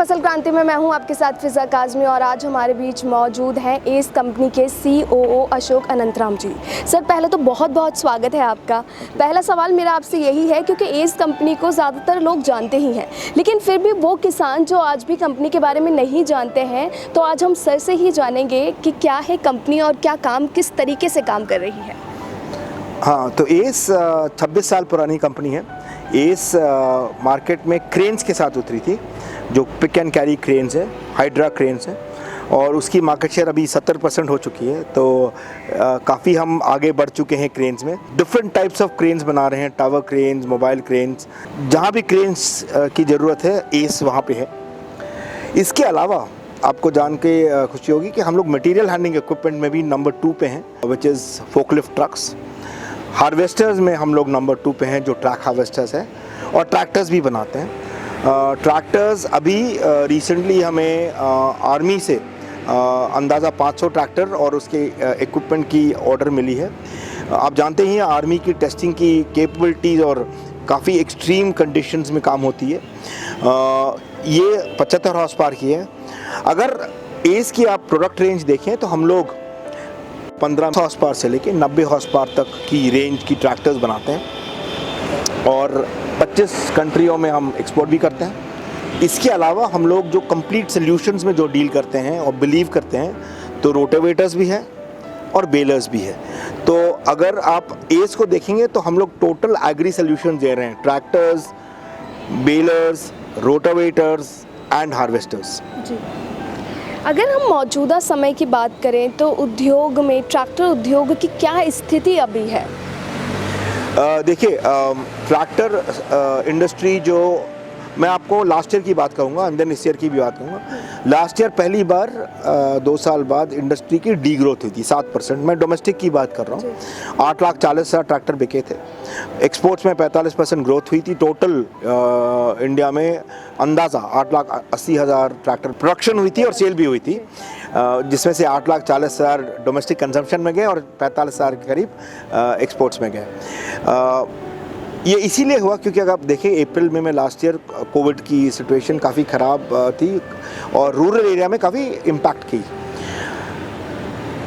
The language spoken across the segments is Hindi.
फसल क्रांति में मैं हूं आपके साथ फिजा काजमी और आज हमारे बीच मौजूद हैं एस कंपनी के COO अशोक अनंतराम जी। सर पहले तो बहुत बहुत स्वागत है आपका। पहला सवाल मेरा आपसे यही है, क्योंकि एस कंपनी को ज़्यादातर लोग जानते ही हैं, लेकिन फिर भी वो किसान जो आज भी कंपनी के बारे में नहीं जानते हैं, तो आज हम सर से ही जानेंगे कि क्या है कंपनी और क्या काम किस तरीके से काम कर रही है। हाँ, तो एस 26 साल पुरानी कंपनी है। एस मार्केट में क्रेन्स के साथ उतरी थी, जो पिक एंड कैरी क्रेन्स है, हाइड्रा क्रेन्स है, और उसकी मार्केट शेयर अभी 70% हो चुकी है। तो काफ़ी हम आगे बढ़ चुके हैं क्रेन्स में। डिफरेंट टाइप्स ऑफ क्रेन्स बना रहे हैं, टावर क्रेन्स, मोबाइल क्रेन्स, जहाँ भी क्रेन्स की ज़रूरत है एस वहाँ पे है। इसके अलावा आपको जान के खुशी होगी कि हम लोग मटेरियल हैंडलिंग इक्विपमेंट में भी नंबर 2 पे हैं, which is forklift trucks. Harvesters में हम लोग नंबर 2 पे हैं, जो ट्रैक हार्वेस्टर्स है, और ट्रैक्टर्स भी बनाते हैं। ट्रैक्टर्स अभी रिसेंटली हमें आर्मी से अंदाज़ा 500 ट्रैक्टर और उसके इक्विपमेंट की ऑर्डर मिली है। आप जानते ही हैं आर्मी की टेस्टिंग की कैपेबिलिटीज़ और काफ़ी एक्सट्रीम कंडीशंस में काम होती है। ये 75 हॉर्स पावर की है। अगर एस की आप प्रोडक्ट रेंज देखें तो हम लोग 15 हॉर्स पावर से लेके 90 हॉर्स पावर तक की रेंज की ट्रैक्टर्स बनाते हैं और 25 कंट्रियों में हम एक्सपोर्ट भी करते हैं। इसके अलावा हम लोग जो कंप्लीट सॉल्यूशंस में जो डील करते हैं और बिलीव करते हैं, तो रोटावेटर्स भी है और बेलर्स भी है। तो अगर आप एस को देखेंगे तो हम लोग टोटल एग्री सॉल्यूशंस दे रहे हैं, ट्रैक्टर्स, बेलर्स, रोटावेटर्स एंड हार्वेस्टर्स। जी, अगर हम मौजूदा समय की बात करें तो उद्योग में ट्रैक्टर उद्योग की क्या स्थिति अभी है? देखिए, ट्रैक्टर इंडस्ट्री जो मैं आपको लास्ट ईयर की बात कहूँगा एंड देन इस ईयर की भी बात कहूँगा। लास्ट ईयर पहली बार 2 साल बाद इंडस्ट्री की डी ग्रोथ हुई थी 7%। मैं डोमेस्टिक की बात कर रहा हूँ। 8,40,000 ट्रैक्टर बिके थे। एक्सपोर्ट्स में 45% ग्रोथ हुई थी। टोटल इंडिया में अंदाज़ा 8,80,000 ट्रैक्टर प्रोडक्शन हुई थी और सेल भी हुई थी, जिसमें से 8,40,000 डोमेस्टिक कंजम्पशन में गए और 45,000 के करीब एक्सपोर्ट्स में गए। ये इसीलिए हुआ क्योंकि अगर आप देखें अप्रैल में लास्ट ईयर कोविड की सिचुएशन काफ़ी ख़राब थी और रूरल एरिया में काफ़ी इम्पैक्ट की।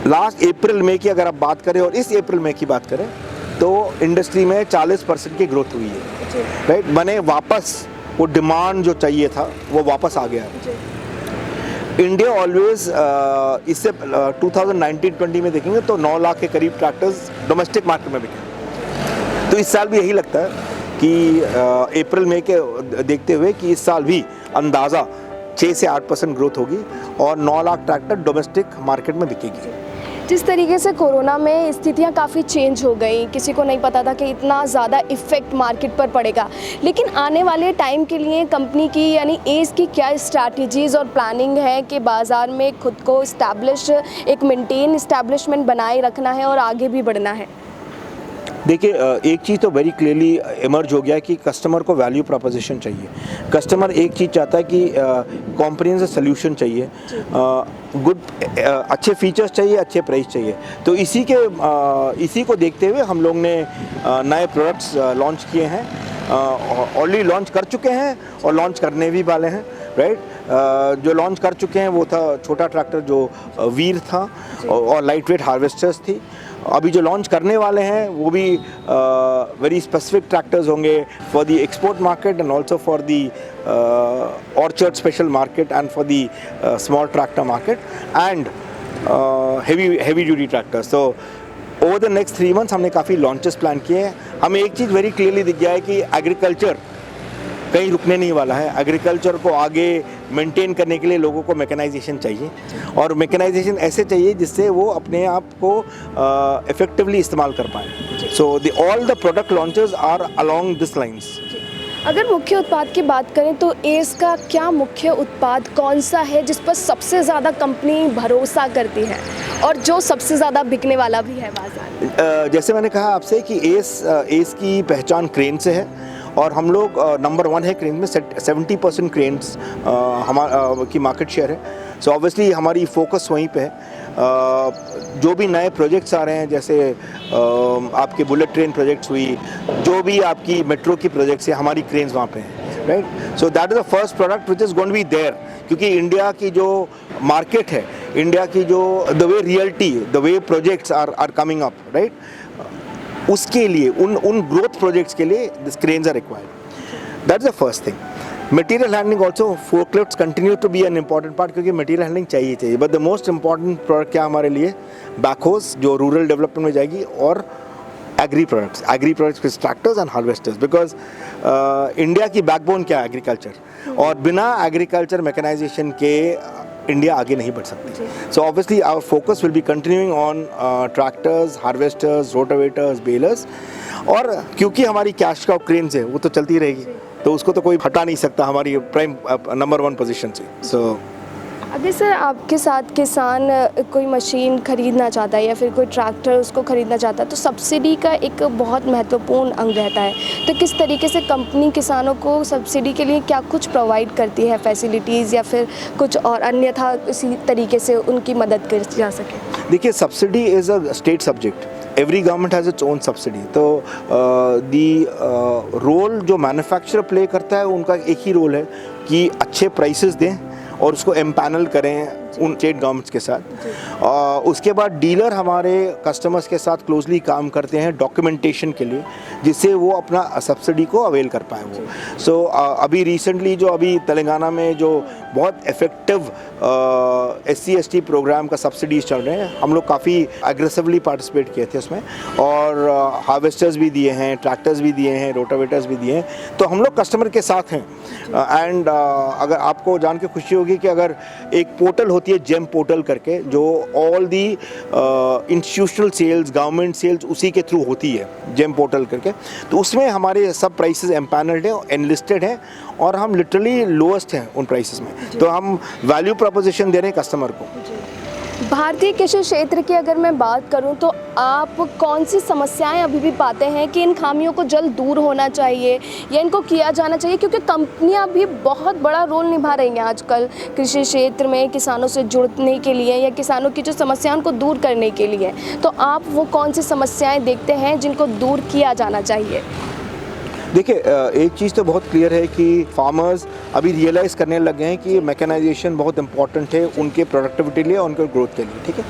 लास्ट अप्रैल मई की अगर आप बात करें और इस अप्रैल मई की बात करें तो इंडस्ट्री में 40% की ग्रोथ हुई है, राइट। बने वापस वो डिमांड जो चाहिए था वो वापस आ गया है। इंडिया ऑलवेज इससे 2019-20 में देखेंगे तो 9 लाख के करीब ट्रैक्टर्स डोमेस्टिक मार्केट में बिके। तो इस साल भी यही लगता है कि अप्रैल मई के देखते हुए कि इस साल भी अंदाज़ा 6 से 8% ग्रोथ होगी और 9 लाख ट्रैक्टर डोमेस्टिक मार्केट में बिकेगी। जिस तरीके से कोरोना में स्थितियां काफ़ी चेंज हो गई, किसी को नहीं पता था कि इतना ज़्यादा इफ़ेक्ट मार्केट पर पड़ेगा, लेकिन आने वाले टाइम के लिए कंपनी की यानी एस की क्या स्ट्रैटेजीज़ और प्लानिंग है कि बाज़ार में खुद को एक मेंटेन इस्टेब्लिशमेंट बनाए रखना है और आगे भी बढ़ना है? देखिए, एक चीज़ तो वेरी क्लियरली इमर्ज हो गया कि कस्टमर को वैल्यू प्रोपोजिशन चाहिए। कस्टमर एक चीज़ चाहता है कि कॉम्प्रिहेंसिव सोल्यूशन चाहिए, अच्छे फीचर्स चाहिए, अच्छे प्राइस चाहिए। तो इसी को देखते हुए हम लोग ने नए प्रोडक्ट्स लॉन्च किए हैं, ऑलरेडी लॉन्च कर चुके हैं और लॉन्च करने भी वाले हैं, राइट। जो लॉन्च कर चुके हैं वो था छोटा ट्रैक्टर जो वीर था और लाइट वेट हार्वेस्टर्स थी। अभी जो लॉन्च करने वाले हैं वो भी वेरी स्पेसिफिक ट्रैक्टर्स होंगे for the export market and also for the orchard special market and for the small tractor market and heavy duty tractors. तो ओवर द नेक्स्ट 3 मंथ्स हमने काफ़ी लॉन्चेस प्लान किए हैं। हमें एक चीज़ वेरी क्लियरली दिख गया है कि एग्रीकल्चर कहीं रुकने नहीं वाला है। एग्रीकल्चर को आगे मेंटेन करने के लिए लोगों को मैकेनाइजेशन चाहिए और मैकेनाइजेशन ऐसे चाहिए जिससे वो अपने आप को इफेक्टिवली इस्तेमाल कर पाए। So all the product launches are along this lines. अगर मुख्य उत्पाद की बात करें तो एस का क्या मुख्य उत्पाद कौन सा है जिस पर सबसे ज़्यादा कंपनी भरोसा करती है और जो सबसे ज़्यादा बिकने वाला भी है बाजार? जैसे मैंने कहा आपसे कि एस की पहचान क्रेन से है और हम लोग नंबर 1 है क्रेन में। 70% क्रेन्स की मार्केट शेयर है। सो ऑब्वियसली हमारी फोकस वहीं पे है। जो भी नए प्रोजेक्ट्स आ रहे हैं, जैसे आपके बुलेट ट्रेन प्रोजेक्ट्स हुई, जो भी आपकी मेट्रो की प्रोजेक्ट्स है, हमारी क्रेन्स वहाँ पे हैं। Right. So that is the first product which is going to be there, क्योंकि इंडिया की जो मार्केट है, इंडिया की जो the way reality, the way projects are coming up, right, उसके लिए उन ग्रोथ प्रोजेक्ट्स के लिए this cranes are required. That is the first thing. Material handling also, forklifts continue to be an important part, क्योंकि मटेरियल हैंडलिंग चाहिए. But the most important product क्या हमारे लिए, बैकहोस जो रूरल डेवलपमेंट में जाएगी, और agri products tractors and harvesters, because India की बैकबोन क्या है, एग्रीकल्चर, और बिना एग्रीकल्चर मैकेनाइजेशन के इंडिया आगे नहीं बढ़ सकती. So obviously our focus will be continuing on tractors, harvesters, rotavators, balers, और क्योंकि हमारी कैश काउ क्रेन्स है वो तो चलती रहेगी, तो उसको तो कोई हटा नहीं सकता हमारी प्राइम नंबर 1 पोजीशन से. सो अगर सर आपके साथ किसान कोई मशीन खरीदना चाहता है या फिर कोई ट्रैक्टर उसको खरीदना चाहता है, तो सब्सिडी का एक बहुत महत्वपूर्ण अंग रहता है. तो किस तरीके से कंपनी किसानों को सब्सिडी के लिए क्या कुछ प्रोवाइड करती है, फैसिलिटीज़ या फिर कुछ और, अन्यथा इसी तरीके से उनकी मदद कर जा सके? देखिए, subsidy is a state subject. Every government has its own subsidy. तो दी रोल जो मैन्युफैक्चरर प्ले करता है, उनका एक ही रोल है कि अच्छे प्राइसेस दें और उसको एम्पैनल करें उन स्टेट गवर्नमेंट्स के साथ. उसके बाद डीलर हमारे कस्टमर्स के साथ क्लोजली काम करते हैं डॉक्यूमेंटेशन के लिए, जिससे वो अपना सब्सिडी को अवेल कर पाए वो. सो अभी रिसेंटली जो अभी तेलंगाना में जो बहुत इफेक्टिव SC ST प्रोग्राम का सब्सिडीज चल रहे हैं, हम लोग काफ़ी एग्रेसिवली पार्टिसिपेट किए थे उसमें, और हार्वेस्टर्स भी दिए हैं, ट्रैक्टर्स भी दिए हैं, रोटावेटर्स भी दिए हैं. तो हम लोग कस्टमर के साथ हैं. एंड अगर आपको जान के खुशी होगी कि अगर एक पोर्टल होती है जेम पोर्टल करके, जो all the institutional sales, government sales उसी के थ्रू होती है, जेम पोर्टल करके, तो उसमें हमारे सब प्राइसेस एम्पैनल्ड हैं, एनलिस्टेड हैं, और हम लिटरली लोएस्ट हैं उन प्राइसेस में. तो हम वैल्यू प्रपोजिशन दे रहे हैं कस्टमर को. भारतीय कृषि क्षेत्र की अगर मैं बात करूं, तो आप कौन सी समस्याएं अभी भी पाते हैं कि इन खामियों को जल्द दूर होना चाहिए या इनको किया जाना चाहिए, क्योंकि कंपनियां भी बहुत बड़ा रोल निभा रही हैं आजकल कृषि क्षेत्र में किसानों से जुड़ने के लिए या किसानों की जो समस्याओं को दूर करने के लिए. तो आप वो कौन सी समस्याएं देखते हैं जिनको दूर किया जाना चाहिए? देखिए, एक चीज़ तो बहुत क्लियर है कि फार्मर्स अभी रियलाइज़ करने लग गए हैं कि मैकेनाइजेशन बहुत इंपॉर्टेंट है उनके प्रोडक्टिविटी के लिए, उनके ग्रोथ के लिए. ठीक है,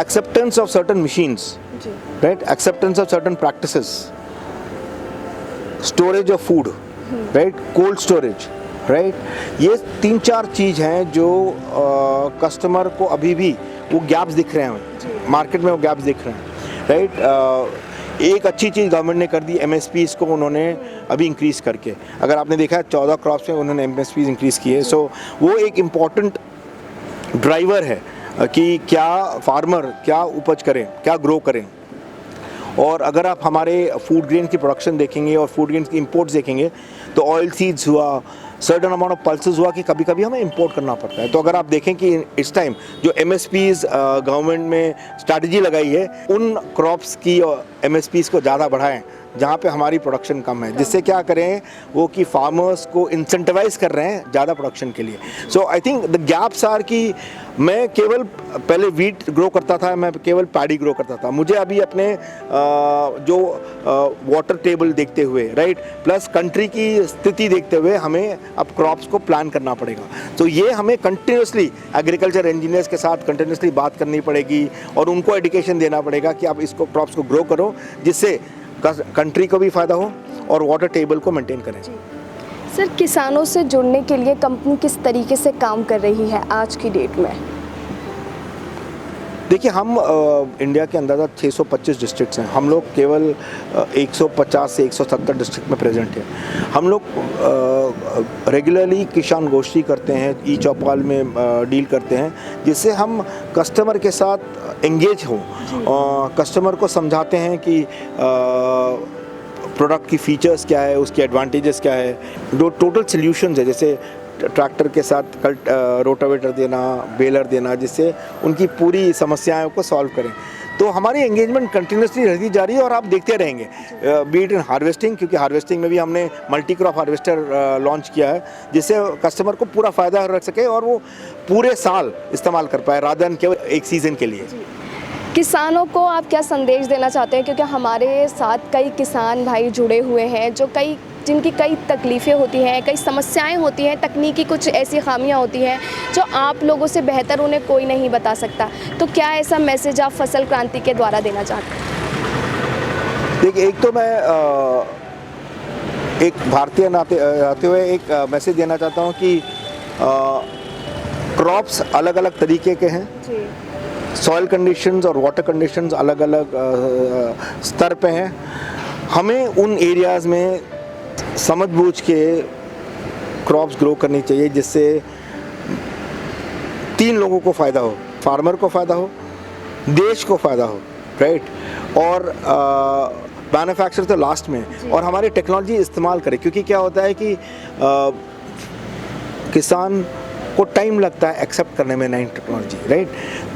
acceptance of certain machines, right, acceptance of certain practices, storage of food, right, cold storage, right, ये 3-4 चीज़ हैं जो कस्टमर को अभी भी वो गैप्स दिख रहे हैं मार्केट में, वो गैप्स दिख रहे हैं, राइट. एक अच्छी चीज़ गवर्नमेंट ने कर दी, MSPs को उन्होंने अभी इंक्रीज़ करके, अगर आपने देखा है 14 क्रॉप्स में उन्होंने MSPs इंक्रीज़ किए. सो वो एक इम्पॉर्टेंट ड्राइवर है कि क्या फार्मर क्या उपज करें, क्या ग्रो करें. और अगर आप हमारे फूड ग्रेन की प्रोडक्शन देखेंगे और फूड ग्रेन की इंपोर्ट्स देखेंगे, तो ऑयल सीड्स हुआ, सर्टन अमाउंट ऑफ पल्सेस हुआ कि कभी कभी हमें इंपोर्ट करना पड़ता है. तो अगर आप देखें कि इस टाइम जो MSPs गवर्नमेंट में स्ट्रैटेजी लगाई है, उन क्रॉप्स की MSPs को ज़्यादा बढ़ाएं जहाँ पे हमारी प्रोडक्शन कम है, जिससे क्या करें वो कि फार्मर्स को इंसेंटिवाइज कर रहे हैं ज़्यादा प्रोडक्शन के लिए. So I think the gaps are कि मैं केवल पहले वीट ग्रो करता था, मैं केवल पैडी ग्रो करता था. मुझे अभी अपने जो वाटर टेबल देखते हुए, राइट, प्लस कंट्री की स्थिति देखते हुए हमें अब क्रॉप्स को प्लान करना पड़ेगा. तो ये हमें कंटिन्यूसली एग्रीकल्चर इंजीनियर्स के साथ कंटिन्यूसली बात करनी पड़ेगी और उनको एजुकेशन देना पड़ेगा कि आप इसको क्रॉप्स को ग्रो करो, जिससे कंट्री को भी फ़ायदा हो और वाटर टेबल को मेंटेन करें. सर, किसानों से जुड़ने के लिए कंपनी किस तरीके से काम कर रही है आज की डेट में? देखिए, हम इंडिया के अंदाज़ा 625 डिस्ट्रिक्ट्स हैं. हम लोग केवल 150 से 170 डिस्ट्रिक्ट में प्रेजेंट हैं. हम लोग रेगुलरली किसान गोष्ठी करते हैं, ई चौपाल में डील करते हैं, जिससे हम कस्टमर के साथ एंगेज हों, कस्टमर को समझाते हैं कि प्रोडक्ट की फ़ीचर्स क्या है, उसके एडवांटेजेस क्या है, जो टोटल सॉल्यूशंस है, जैसे ट्रैक्टर के साथ रोटावेटर देना, बेलर देना, जिससे उनकी पूरी समस्याओं को सॉल्व करें. तो हमारी एंगेजमेंट कंटिन्यूसली रहती जा रही है और आप देखते रहेंगे. बीट इन हार्वेस्टिंग, क्योंकि हार्वेस्टिंग में भी हमने मल्टी क्रॉप हार्वेस्टर लॉन्च किया है, जिससे कस्टमर को पूरा फ़ायदा रख सके और वो पूरे साल इस्तेमाल कर पाए, रादर देन केवल एक सीज़न के लिए. किसानों को आप क्या संदेश देना चाहते हैं, क्योंकि हमारे साथ कई किसान भाई जुड़े हुए हैं जो जिनकी कई तकलीफ़ें होती हैं, कई समस्याएं होती हैं, तकनीकी कुछ ऐसी खामियां होती हैं जो आप लोगों से बेहतर उन्हें कोई नहीं बता सकता, तो क्या ऐसा मैसेज आप फसल क्रांति के द्वारा देना चाहते हैं? देखिए, एक तो मैं एक भारतीय नाते हुए एक मैसेज देना चाहता हूँ कि क्रॉप्स अलग अलग तरीके के हैं जी। सॉइल कंडीशंस और वाटर कंडीशंस अलग अलग स्तर पे हैं। हमें उन एरियाज़ में समझ बूझ के क्रॉप्स ग्रो करनी चाहिए जिससे 3 लोगों को फ़ायदा हो, फार्मर को फ़ायदा हो, देश को फ़ायदा हो, राइट, और मैन्युफैक्चर तो लास्ट में, और हमारी टेक्नोलॉजी इस्तेमाल करें, क्योंकि क्या होता है कि किसान को टाइम लगता है एक्सेप्ट करने में नई टेक्नोलॉजी, राइट।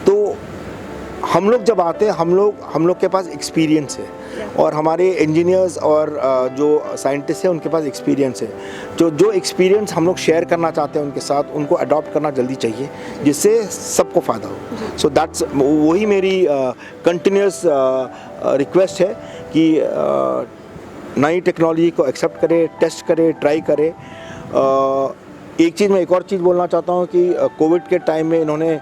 तो हम लोग जब आते हैं, हम लोग के पास एक्सपीरियंस है, और हमारे इंजीनियर्स और जो साइंटिस्ट हैं उनके पास एक्सपीरियंस है। जो एक्सपीरियंस हम लोग शेयर करना चाहते हैं उनके साथ, उनको अडॉप्ट करना जल्दी चाहिए जिससे सबको फ़ायदा हो। सो दैट्स वही मेरी कंटिन्यूस रिक्वेस्ट है कि नई टेक्नोलॉजी को एक्सेप्ट करें, टेस्ट करें, ट्राई करें। एक चीज़, मैं एक और चीज़ बोलना चाहता हूँ कि कोविड के टाइम में इन्होंने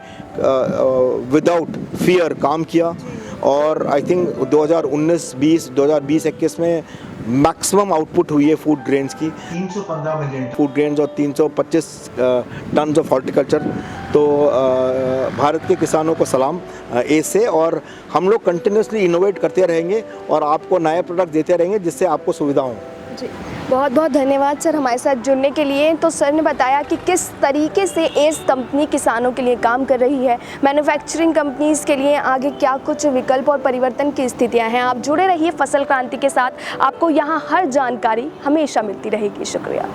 विदाउट फियर काम किया, और आई थिंक 2019-20 में मैक्सिमम आउटपुट हुई है फूड ग्रेन्स की, 315 मिलियन फूड ग्रेन्स और 325 टन्स ऑफ हॉर्टिकल्चर। तो भारत के किसानों को सलाम ऐसे, और हम लोग कंटिन्यूसली इनोवेट करते रहेंगे और आपको नए प्रोडक्ट देते रहेंगे जिससे आपको सुविधा हो। जी, बहुत बहुत धन्यवाद सर हमारे साथ जुड़ने के लिए। तो सर ने बताया कि किस तरीके से एस कंपनी किसानों के लिए काम कर रही है, मैन्युफैक्चरिंग कंपनीज़ के लिए आगे क्या कुछ विकल्प और परिवर्तन की स्थितियां हैं। आप जुड़े रहिए फसल क्रांति के साथ, आपको यहाँ हर जानकारी हमेशा मिलती रहेगी। शुक्रिया।